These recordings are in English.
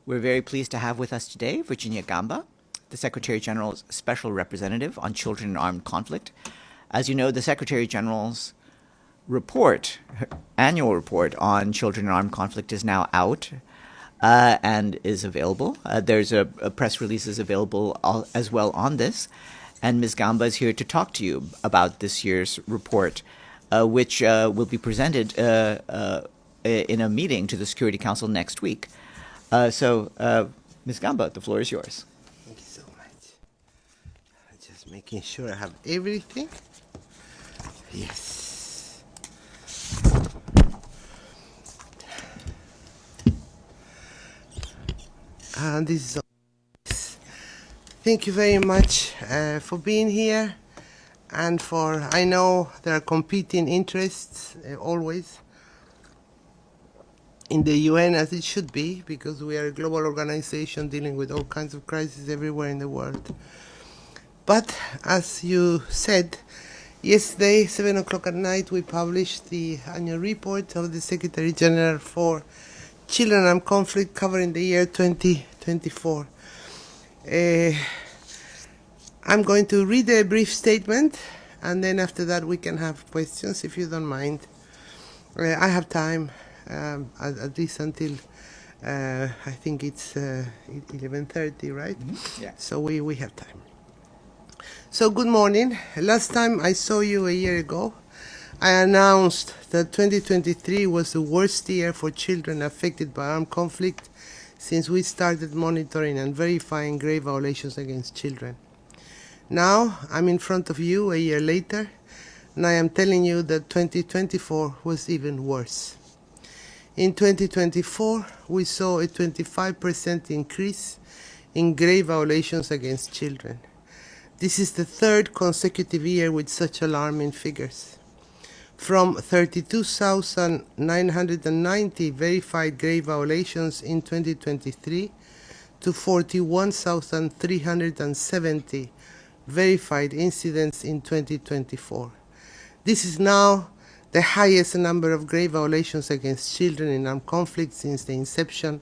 We're very pleased to have with us today Virginia Gamba, the Secretary General's Special Representative on Children in Armed Conflict. As you know, the Secretary General's report, annual report on children in armed conflict is now out and is available. There's a press release is available as well on this. And Ms. Gamba is here to talk to you about this year's report, which will be presented in a meeting to the Security Council next week. Ms. Gamba, the floor is yours. Thank you so much. Just making sure I have everything. Yes. And this is. Thank you very much for being here, and I know there are competing interests always in the UN, as it should be, because we are a global organization dealing with all kinds of crises everywhere in the world. But as you said, yesterday, 7 o'clock at night, we published the annual report of the Secretary General for Children in Armed Conflict covering the year 2024. I'm going to read a brief statement, and then after that we can have questions, if you don't mind. I have time. At least until I think it's 11:30, right? Mm-hmm. Yeah. So we have time. So good morning. Last time I saw you a year ago, I announced that 2023 was the worst year for children affected by armed conflict since we started monitoring and verifying grave violations against children. Now I'm in front of you a year later, and I am telling you that 2024 was even worse. In 2024, we saw a 25% increase in grave violations against children. This is the third consecutive year with such alarming figures. From 32,990 verified grave violations in 2023 to 41,370 verified incidents in 2024. This is now the highest number of grave violations against children in armed conflict since the inception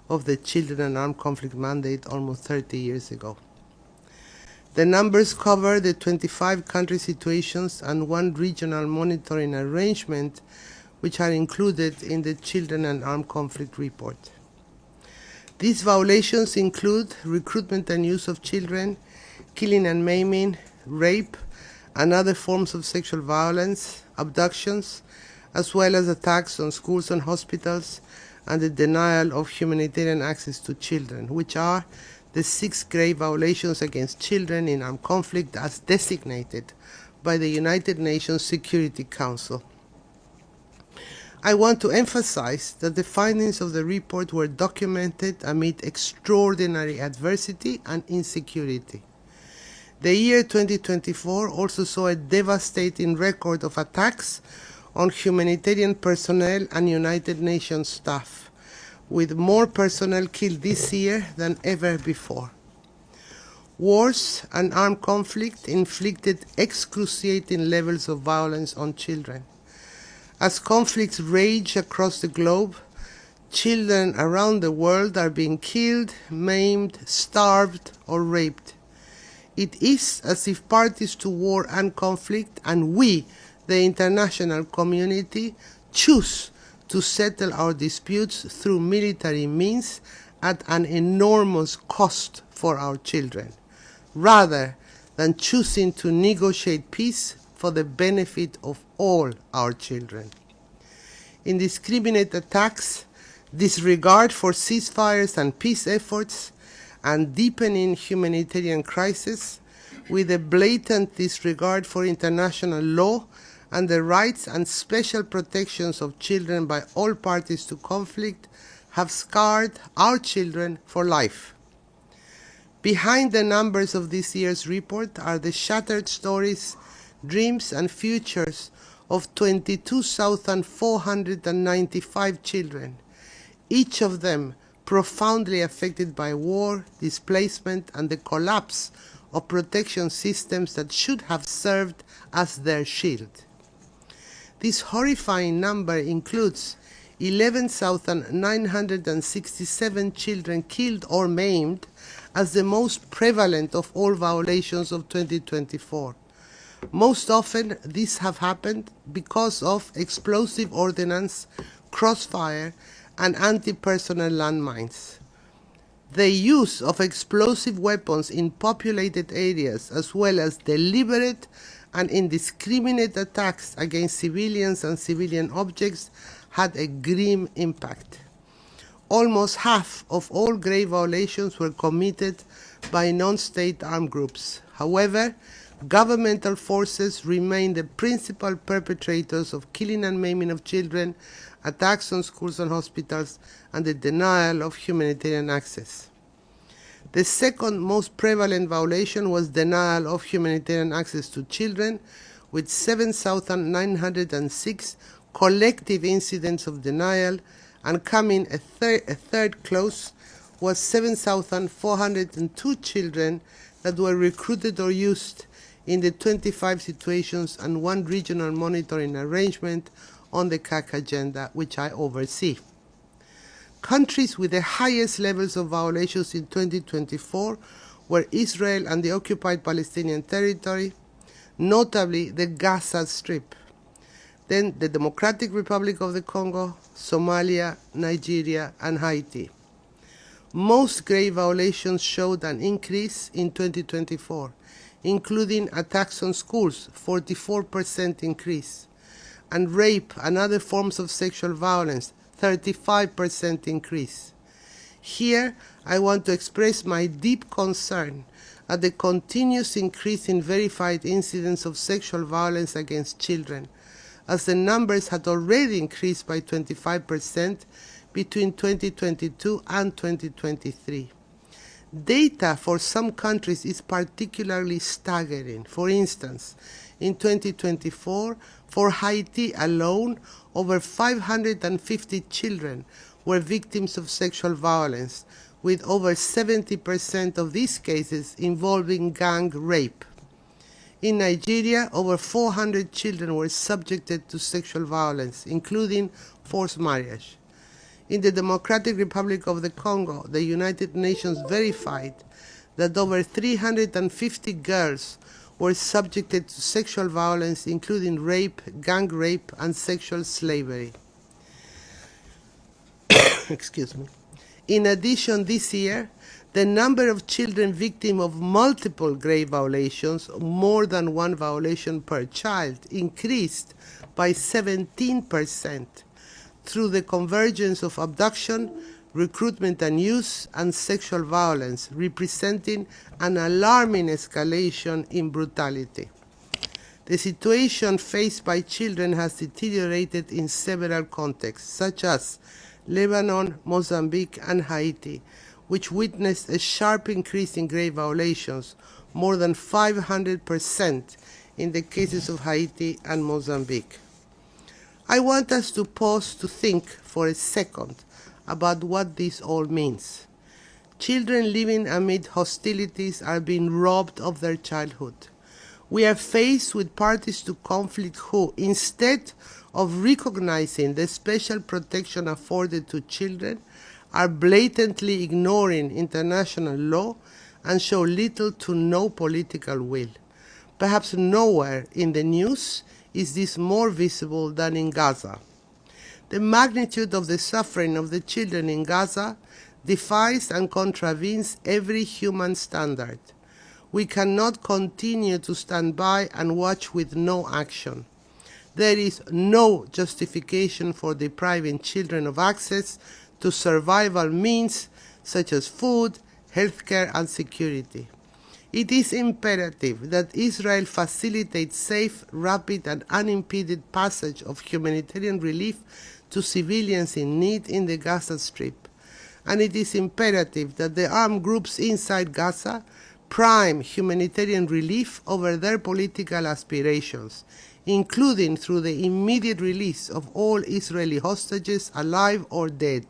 of the Children in Armed Conflict mandate almost 30 years ago. The numbers cover the 25 country situations and one regional monitoring arrangement, which are included in the Children and Armed Conflict report. These violations include recruitment and use of children, killing and maiming, rape, and other forms of sexual violence, abductions, as well as attacks on schools and hospitals, and the denial of humanitarian access to children, which are the 6 grave violations against children in armed conflict as designated by the United Nations Security Council. I want to emphasize that the findings of the report were documented amid extraordinary adversity and insecurity. The year 2024 also saw a devastating record of attacks on humanitarian personnel and United Nations staff, with more personnel killed this year than ever before. Wars and armed conflict inflicted excruciating levels of violence on children. As conflicts rage across the globe, children around the world are being killed, maimed, starved, or raped. It is as if parties to war and conflict, and we, the international community, choose to settle our disputes through military means at an enormous cost for our children, rather than choosing to negotiate peace for the benefit of all our children. Indiscriminate attacks, disregard for ceasefires and peace efforts, and deepening humanitarian crisis, with a blatant disregard for international law and the rights and special protections of children by all parties to conflict, have scarred our children for life. Behind the numbers of this year's report are the shattered stories, dreams, and futures of 22,495 children, each of them profoundly affected by war, displacement, and the collapse of protection systems that should have served as their shield. This horrifying number includes 11,967 children killed or maimed as the most prevalent of all violations of 2024. Most often, these have happened because of explosive ordnance, crossfire, and anti-personnel landmines. The use of explosive weapons in populated areas, as well as deliberate and indiscriminate attacks against civilians and civilian objects, had a grim impact. Almost half of all grave violations were committed by non-state armed groups. However, governmental forces remain the principal perpetrators of killing and maiming of children, attacks on schools and hospitals, and the denial of humanitarian access. The second most prevalent violation was denial of humanitarian access to children, with 7,906 collective incidents of denial, and coming a third close was 7,402 children that were recruited or used in the 25 situations and one regional monitoring arrangement on the CAC agenda, which I oversee. Countries with the highest levels of violations in 2024 were Israel and the occupied Palestinian territory, notably the Gaza Strip, then the Democratic Republic of the Congo, Somalia, Nigeria, and Haiti. Most grave violations showed an increase in 2024, including attacks on schools, 44% increase, and rape and other forms of sexual violence, 35% increase. Here, I want to express my deep concern at the continuous increase in verified incidents of sexual violence against children, as the numbers had already increased by 25% between 2022 and 2023. Data for some countries is particularly staggering. For instance, in 2024, for Haiti alone, over 550 children were victims of sexual violence, with over 70% of these cases involving gang rape. In Nigeria, over 400 children were subjected to sexual violence, including forced marriage. In the Democratic Republic of the Congo, the United Nations verified that over 350 girls were subjected to sexual violence, including rape, gang rape, and sexual slavery. Excuse me. In addition, this year, the number of children victims of multiple grave violations, more than one violation per child, increased by 17% through the convergence of abduction, recruitment and use, and sexual violence, representing an alarming escalation in brutality. The situation faced by children has deteriorated in several contexts, such as Lebanon, Mozambique, and Haiti, which witnessed a sharp increase in grave violations, more than 500% in the cases of Haiti and Mozambique. I want us to pause to think for a second about what this all means. Children living amid hostilities are being robbed of their childhood. We are faced with parties to conflict who, instead of recognizing the special protection afforded to children, are blatantly ignoring international law and show little to no political will. Perhaps nowhere in the news is this more visible than in Gaza. The magnitude of the suffering of the children in Gaza defies and contravenes every human standard. We cannot continue to stand by and watch with no action. There is no justification for depriving children of access to survival means such as food, healthcare, and security. It is imperative that Israel facilitate safe, rapid, and unimpeded passage of humanitarian relief to civilians in need in the Gaza Strip. And it is imperative that the armed groups inside Gaza prime humanitarian relief over their political aspirations, including through the immediate release of all Israeli hostages, alive or dead.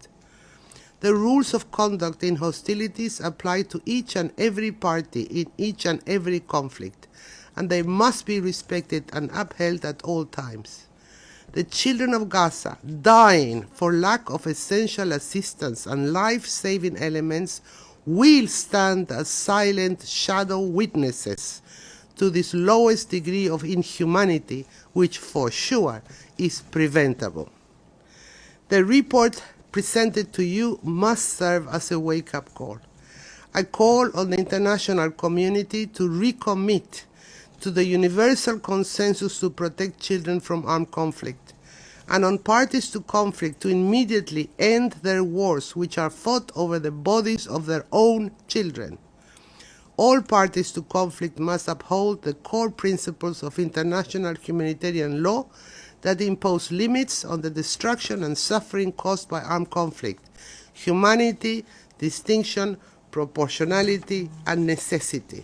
The rules of conduct in hostilities apply to each and every party in each and every conflict, and they must be respected and upheld at all times. The children of Gaza dying for lack of essential assistance and life-saving elements will stand as silent shadow witnesses to this lowest degree of inhumanity, which for sure is preventable. The report presented to you must serve as a wake-up call. I call on the international community to recommit to the universal consensus to protect children from armed conflict, and on parties to conflict to immediately end their wars, which are fought over the bodies of their own children. All parties to conflict must uphold the core principles of international humanitarian law that impose limits on the destruction and suffering caused by armed conflict: humanity, distinction, proportionality, and necessity.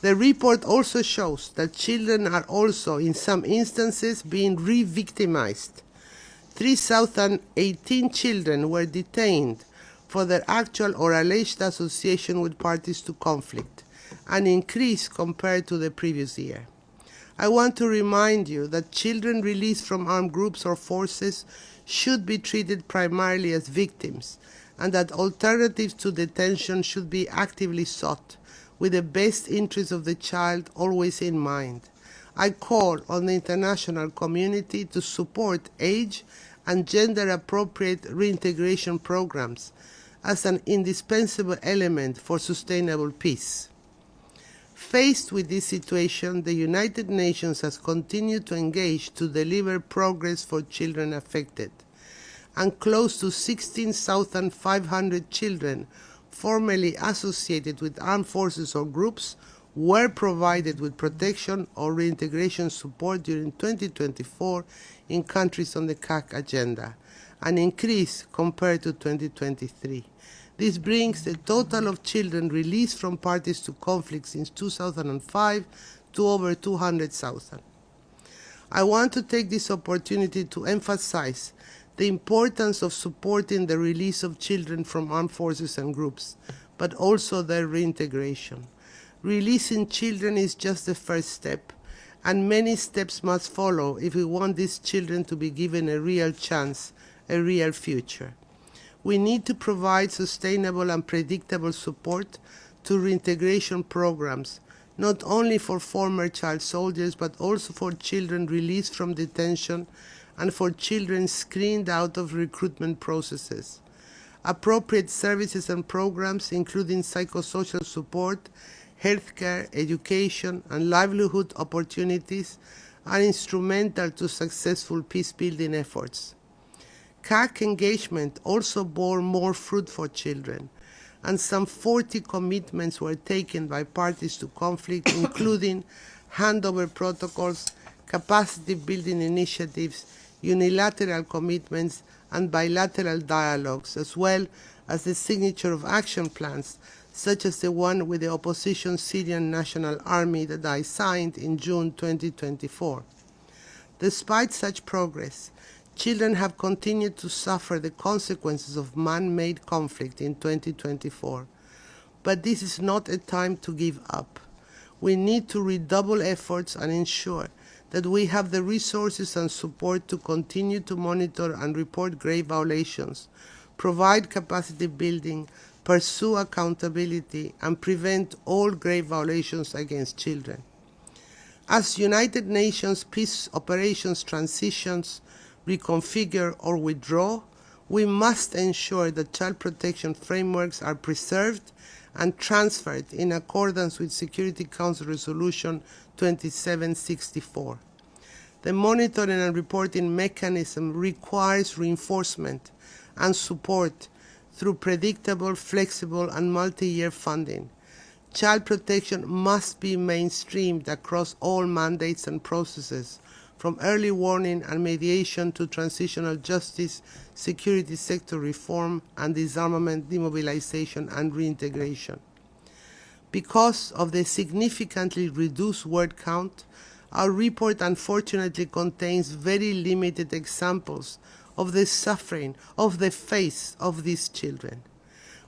The report also shows that children are also, in some instances, being re-victimized. 3,018 children were detained for their actual or alleged association with parties to conflict, an increase compared to the previous year. I want to remind you that children released from armed groups or forces should be treated primarily as victims, and that alternatives to detention should be actively sought, with the best interests of the child always in mind. I call on the international community to support age and gender-appropriate reintegration programs as an indispensable element for sustainable peace. Faced with this situation, the United Nations has continued to engage to deliver progress for children affected, and close to 16,500 children formerly associated with armed forces or groups were provided with protection or reintegration support during 2024 in countries on the CAC agenda, an increase compared to 2023. This brings the total of children released from parties to conflict since 2005 to over 200,000. I want to take this opportunity to emphasize the importance of supporting the release of children from armed forces and groups, but also their reintegration. Releasing children is just the first step, and many steps must follow if we want these children to be given a real chance, a real future. We need to provide sustainable and predictable support to reintegration programs, not only for former child soldiers, but also for children released from detention and for children screened out of recruitment processes. Appropriate services and programs, including psychosocial support, healthcare, education, and livelihood opportunities, are instrumental to successful peace-building efforts. CAC engagement also bore more fruit for children, and some 40 commitments were taken by parties to conflict, including handover protocols, capacity-building initiatives, unilateral commitments, and bilateral dialogues, as well as the signature of action plans, such as the one with the opposition Syrian National Army that I signed in June 2024. Despite such progress, children have continued to suffer the consequences of man-made conflict in 2024. But this is not a time to give up. We need to redouble efforts and ensure that we have the resources and support to continue to monitor and report grave violations, provide capacity building, pursue accountability, and prevent all grave violations against children. As United Nations peace operations transitions, reconfigure, or withdraw, we must ensure that child protection frameworks are preserved and transferred in accordance with Security Council Resolution 2764. The monitoring and reporting mechanism requires reinforcement and support through predictable, flexible, and multi-year funding. Child protection must be mainstreamed across all mandates and processes, from early warning and mediation to transitional justice, security sector reform, and disarmament, demobilization, and reintegration. Because of the significantly reduced word count, our report unfortunately contains very limited examples of the suffering of the face of these children.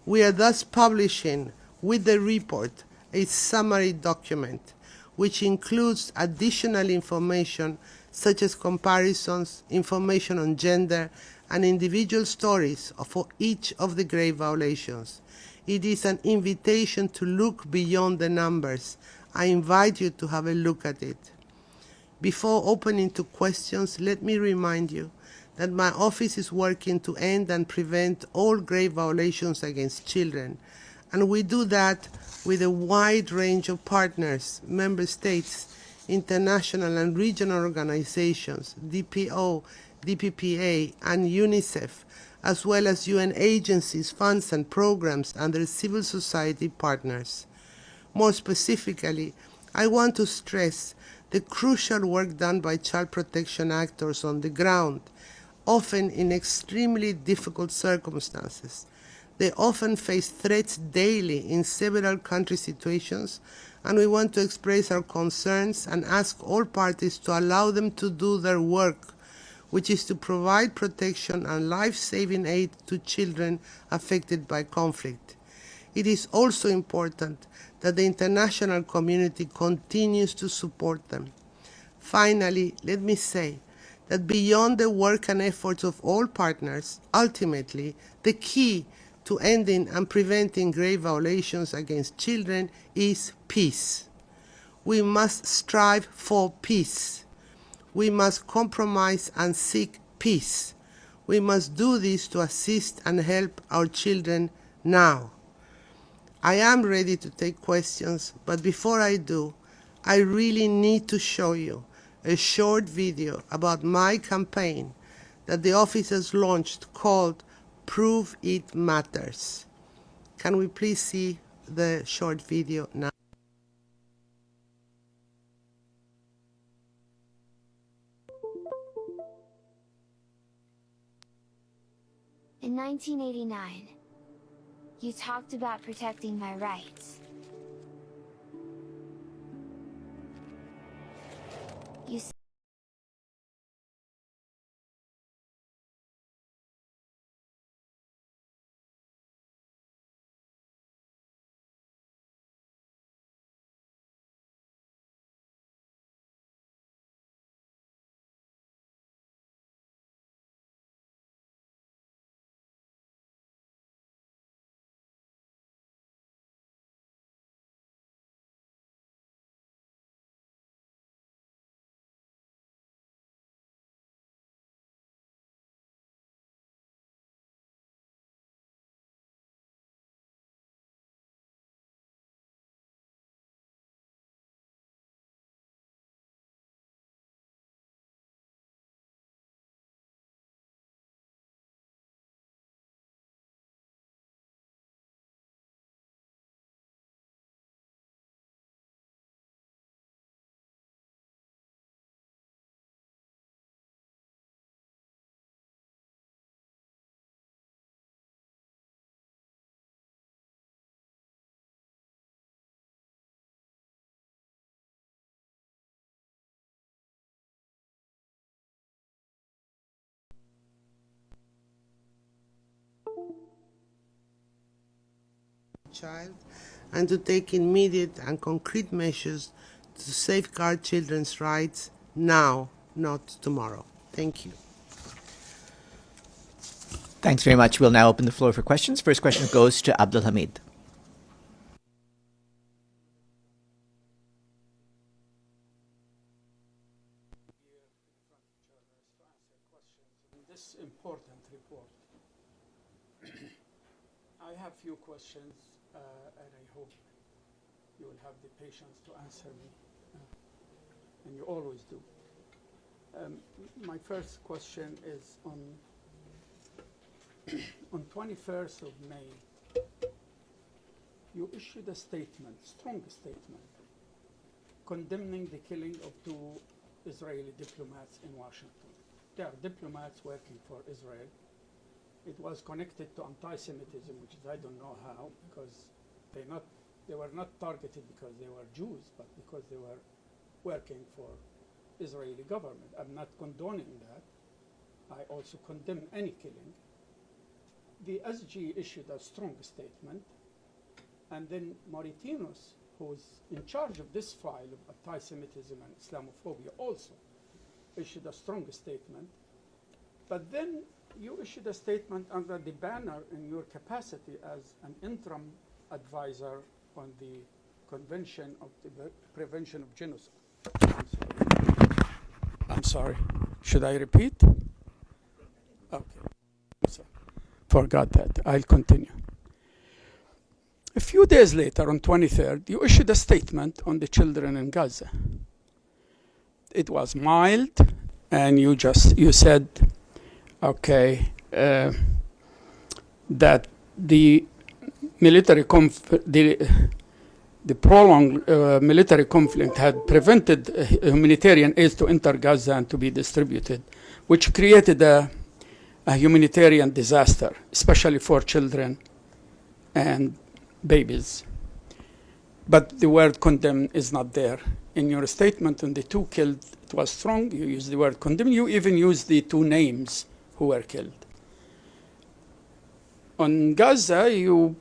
We are thus publishing with the report a summary document which includes additional information such as comparisons, information on gender, and individual stories for each of the grave violations. It is an invitation to look beyond the numbers. I invite you to have a look at it. Before opening to questions, let me remind you that my office is working to end and prevent all grave violations against children, and we do that with a wide range of partners, member states, international and regional organizations, DPO, DPPA, and UNICEF, as well as UN agencies, funds, and programs, and their civil society partners. More specifically, I want to stress the crucial work done by child protection actors on the ground, often in extremely difficult circumstances. They often face threats daily in several country situations, and we want to express our concerns and ask all parties to allow them to do their work, which is to provide protection and life-saving aid to children affected by conflict. It is also important that the international community continues to support them. Finally, let me say that beyond the work and efforts of all partners, ultimately, the key to ending and preventing grave violations against children is peace. We must strive for peace. We must compromise and seek peace. We must do this to assist and help our children now. I am ready to take questions, but before I do, I really need to show you a short video about my campaign that the office has launched called Prove It Matters. Can we please see the short video now? In 1989, you talked about protecting my rights. You said Child, and to take immediate and concrete measures to safeguard children's rights now, not tomorrow. Thank you. Thanks very much. We'll now open the floor for questions. First question goes to Abdul Hamid. This important report. I have few questions, and I hope you will have the patience to answer me, and you always do. My first question is on 21st of May, you issued a statement, strong statement, condemning the killing of 2 Israeli diplomats in Washington. They are diplomats working for Israel. It was connected to anti-Semitism, which is I don't know how, because they were not targeted because they were Jews, but because they were working for Israeli government. I'm not condoning that. I also condemn any killing. The SG issued a strong statement, and then Mauritinos, who's in charge of this file of anti-Semitism and Islamophobia, also issued a strong statement. But then you issued a statement under the banner in your capacity as an interim advisor on the Convention of the Prevention of Genocide. I'm sorry. Should I repeat? Okay. So, forgot that. I'll continue. A few days later, on 23rd, you issued a statement on the children in Gaza. It was mild, and you said, okay, that the military the prolonged military conflict had prevented humanitarian aid to enter Gaza and to be distributed, which created a humanitarian disaster, especially for children and babies. But the word condemn is not there. In your statement on the 2 killed, it was strong. You used the word condemn. You even used the 2 names who were killed. On Gaza, you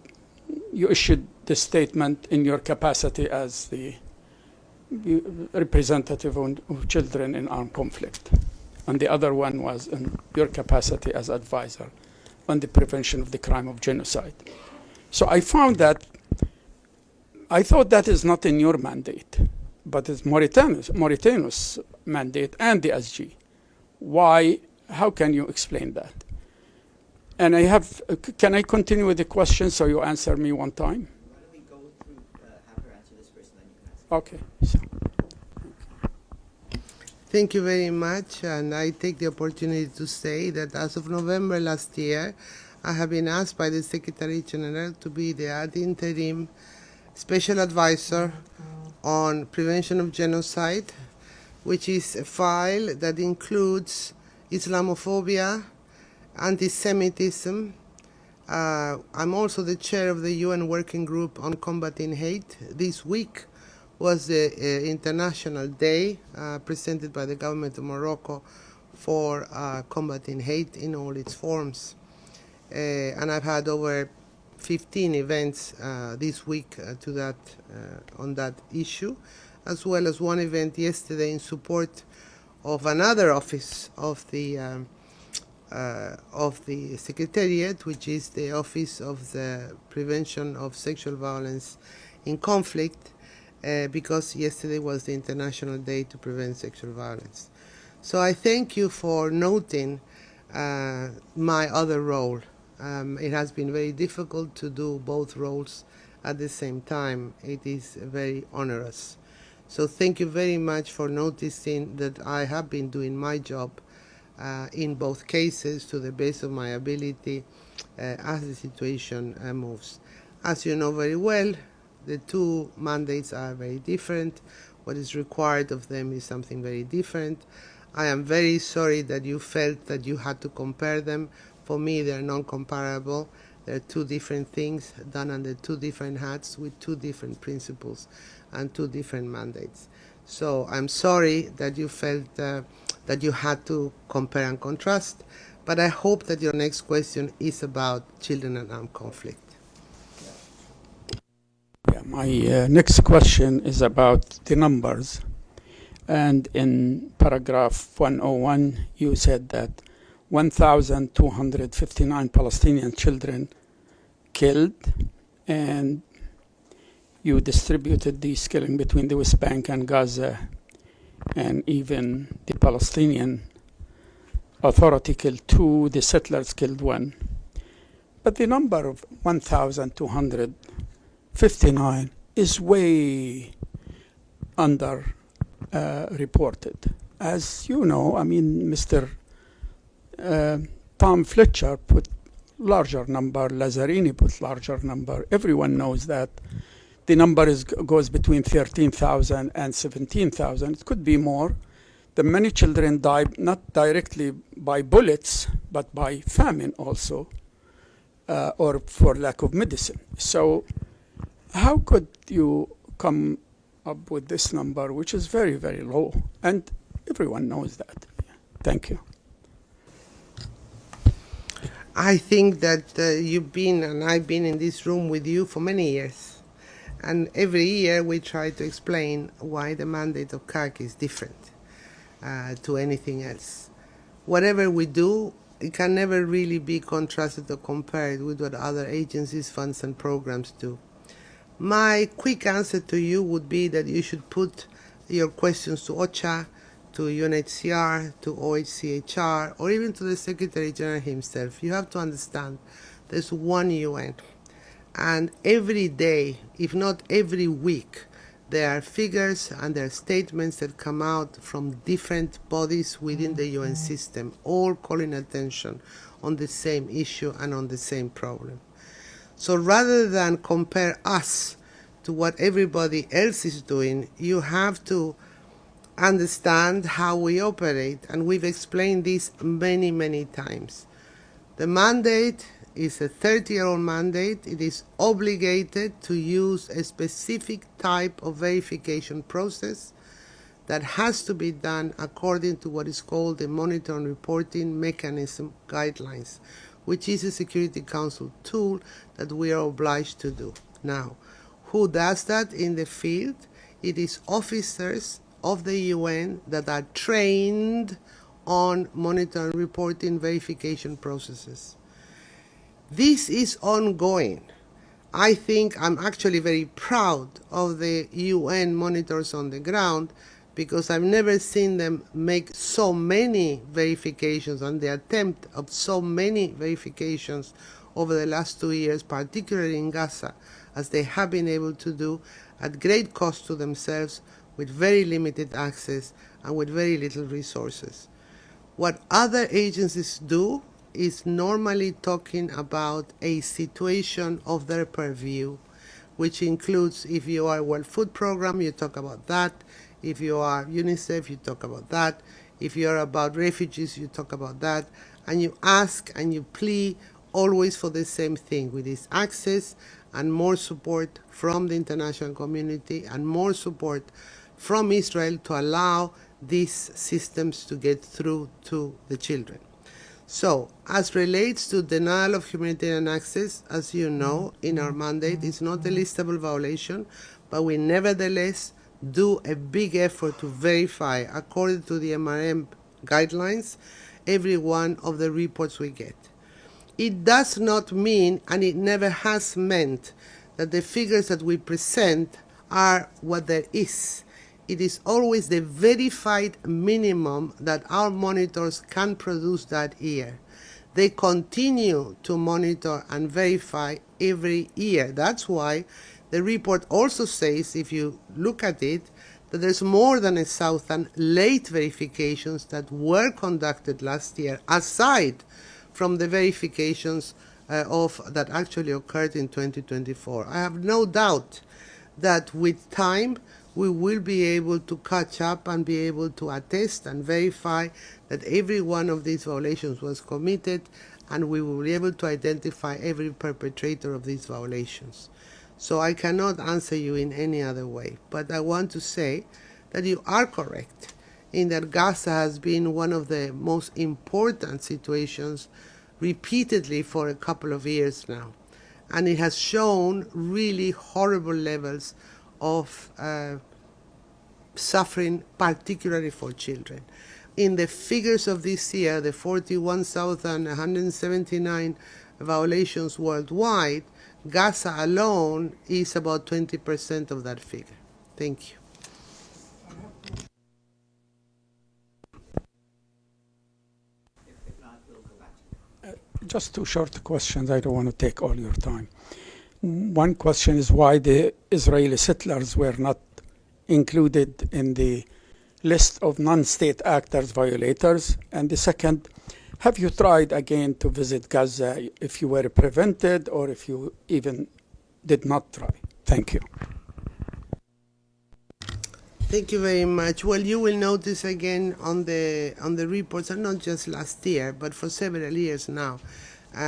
issued the statement in your capacity as the representative of children in armed conflict. And the other one was in your capacity as advisor on the prevention of the crime of genocide. So I thought that is not in your mandate, but it's Mauritania's mandate and the SG. Why? How can you explain that? And can I continue with the question so you answer me one time? Why don't we go through, have her answer this first, and then you can answer. Okay. So. Thank you very much, and I take the opportunity to say that as of November last year, I have been asked by the Secretary General to be the ad interim special advisor on prevention of genocide, which is a file that includes Islamophobia, anti-Semitism. I'm also the chair of the UN Working Group on Combating Hate. This week was the International Day presented by the government of Morocco for combating hate in all its forms. And I've had over 15 events this week on that issue, as well as one event yesterday in support of another office of the Secretariat, which is the Office of the Prevention of Sexual Violence in Conflict, because yesterday was the International Day to Prevent Sexual Violence. So I thank you for noting my other role. It has been very difficult to do both roles at the same time. It is very onerous. So thank you very much for noticing that I have been doing my job in both cases to the best of my ability as the situation moves. As you know very well, the 2 mandates are very different. What is required of them is something very different. I am very sorry that you felt that you had to compare them. For me, they are non-comparable. They're 2 different things done under 2 different hats with 2 different principles and 2 different mandates. So I'm sorry that you felt that you had to compare and contrast, but I hope that your next question is about children and armed conflict. Yeah, my next question is about the numbers. And in paragraph 101, you said that 1,259 Palestinian children killed, and you distributed these killing between the West Bank and Gaza, and even the Palestinian Authority killed 2, the settlers killed 1. But the number of 1,259 is way under reported. As you know, I mean, Mr. Tom Fletcher put larger number, Lazzarini put larger number. Everyone knows that the number goes between 13,000 and 17,000. It could be more. The many children died not directly by bullets, but by famine also, or for lack of medicine. So how could you come up with this number, which is very, very low? And everyone knows that. Thank you. I think that you've been and I've been in this room with you for many years. And every year we try to explain why the mandate of CAC is different. to anything else. Whatever we do, it can never really be contrasted or compared with what other agencies, funds, and programs do. My quick answer to you would be that you should put your questions to OCHA, to UNHCR, to OHCHR, or even to the Secretary General himself. You have to understand there's one UN, and every day, if not every week, there are figures and there are statements that come out from different bodies within the UN system, all calling attention on the same issue and on the same problem. So rather than compare us to what everybody else is doing, you have to understand how we operate, and we've explained this many, many times. The mandate is a 30-year-old mandate. It is obligated to use a specific type of verification process that has to be done according to what is called the Monitor and Reporting Mechanism Guidelines, which is a Security Council tool that we are obliged to do. Now, who does that in the field? It is officers of the UN that are trained on monitor and reporting verification processes. This is ongoing. I think I'm actually very proud of the UN monitors on the ground, because I've never seen them make so many verifications and the attempt of so many verifications over the last 2 years, particularly in Gaza, as they have been able to do at great cost to themselves, with very limited access and with very little resources. What other agencies do is normally talking about a situation of their purview, which includes, if you are a World Food Program, you talk about that. If you are UNICEF, you talk about that. If you are about refugees, you talk about that. And you ask and you plead always for the same thing, with this access and more support from the international community and more support from Israel to allow these systems to get through to the children. So, as relates to denial of humanitarian access, as you know, in our mandate, it's not a listable violation, but we nevertheless do a big effort to verify, according to the MRM guidelines, every one of the reports we get. It does not mean, and it never has meant, that the figures that we present are what there is. It is always the verified minimum that our monitors can produce that year. They continue to monitor and verify every year. That's why the report also says, if you look at it, that there's more than 1,000 late verifications that were conducted last year, aside from the verifications that actually occurred in 2024. I have no doubt that with time, we will be able to catch up and be able to attest and verify that every one of these violations was committed, and we will be able to identify every perpetrator of these violations. So I cannot answer you in any other way, but I want to say that you are correct in that Gaza has been one of the most important situations repeatedly for a couple of years now, and it has shown really horrible levels of suffering, particularly for children. In the figures of this year, the 41,179 violations worldwide, Gaza alone is about 20% of that figure. Thank you. Just two short questions. I don't want to take all your time. One question is why the Israeli settlers were not included in the list of non-state actors violators. And the second, have you tried again to visit Gaza if you were prevented or if you even did not try? Thank you. Thank you very much. Well, you will notice again on the reports, and not just last year, but for several years now,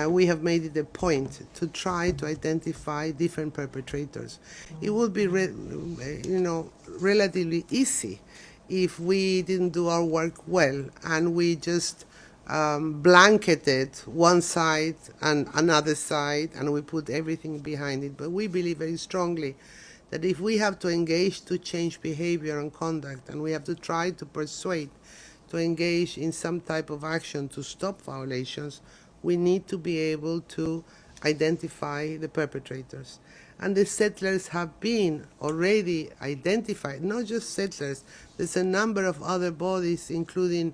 we have made it a point to try to identify different perpetrators. It would be, relatively easy if we didn't do our work well and we just blanketed one side and another side and we put everything behind it. But we believe very strongly that if we have to engage to change behavior and conduct, and we have to try to persuade to engage in some type of action to stop violations, we need to be able to identify the perpetrators. And the settlers have been already identified, not just settlers, there's a number of other bodies, including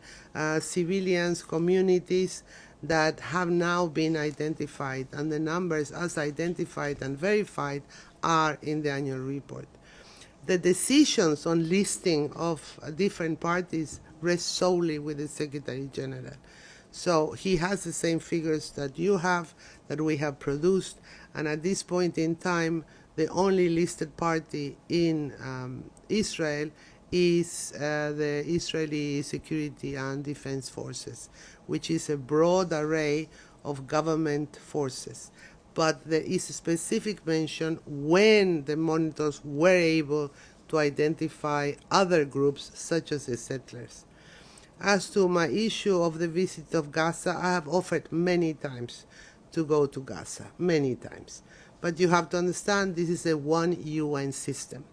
civilians, communities, that have now been identified, and the numbers as identified and verified are in the annual report. The decisions on listing of different parties rest solely with the Secretary General. So he has the same figures that you have, that we have produced, and at this point in time, the only listed party in Israel is the Israeli Security and Defense Forces, which is a broad array of government forces. But there is a specific mention when the monitors were able to identify other groups, such as the settlers. As to my issue of the visit of Gaza, I have offered many times to go to Gaza, many times. But you have to understand, this is a one UN system.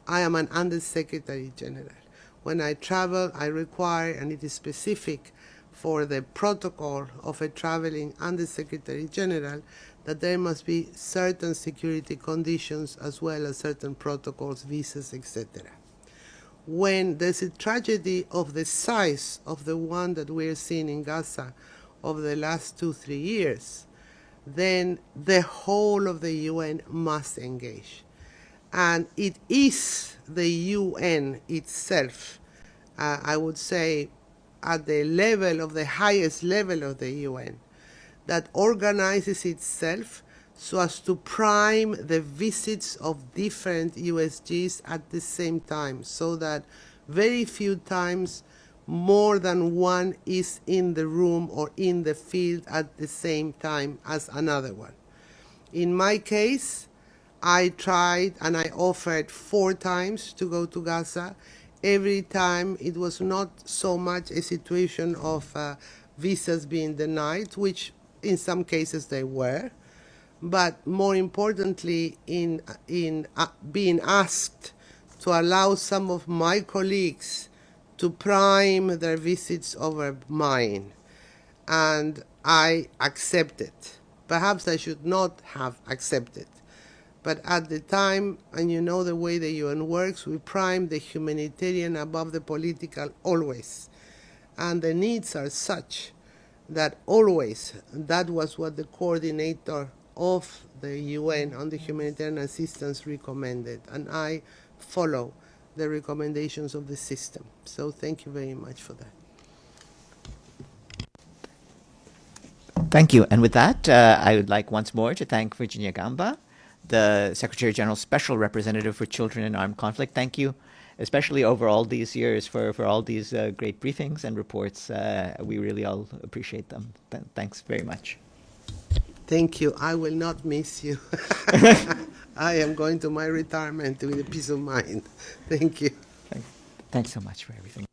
I am an Undersecretary General. When I travel, I require, and it is specific for the protocol of a traveling Undersecretary General, that there must be certain security conditions as well as certain protocols, visas, etc. When there's a tragedy of the size of the one that we're seeing in Gaza over the last 2-3 years, then the whole of the UN must engage. And it is the UN itself, I would say, at the level of the highest level of the UN, that organizes itself so as to prime the visits of different USGs at the same time, so that very few times more than one is in the room or in the field at the same time as another one. In my case, I tried and I offered 4 times to go to Gaza. Every time it was not so much a situation of visas being denied, which in some cases they were, but more importantly in being asked to allow some of my colleagues to prime their visits over mine. And I accepted. Perhaps I should not have accepted. But at the time, and you know the way the UN works, we prime the humanitarian above the political always. And the needs are such that always, that was what the coordinator of the UN on the humanitarian assistance recommended. And I follow the recommendations of the system. So thank you very much for that. Thank you. And with that, I would like once more to thank Virginia Gamba, the Secretary General's Special Representative for Children in Armed Conflict. Thank you, especially over all these years, for all these great briefings and reports. We really all appreciate them. Thanks very much. Thank you. I will not miss you. I am going to my retirement with a peace of mind. Thank you. Thanks so much for everything.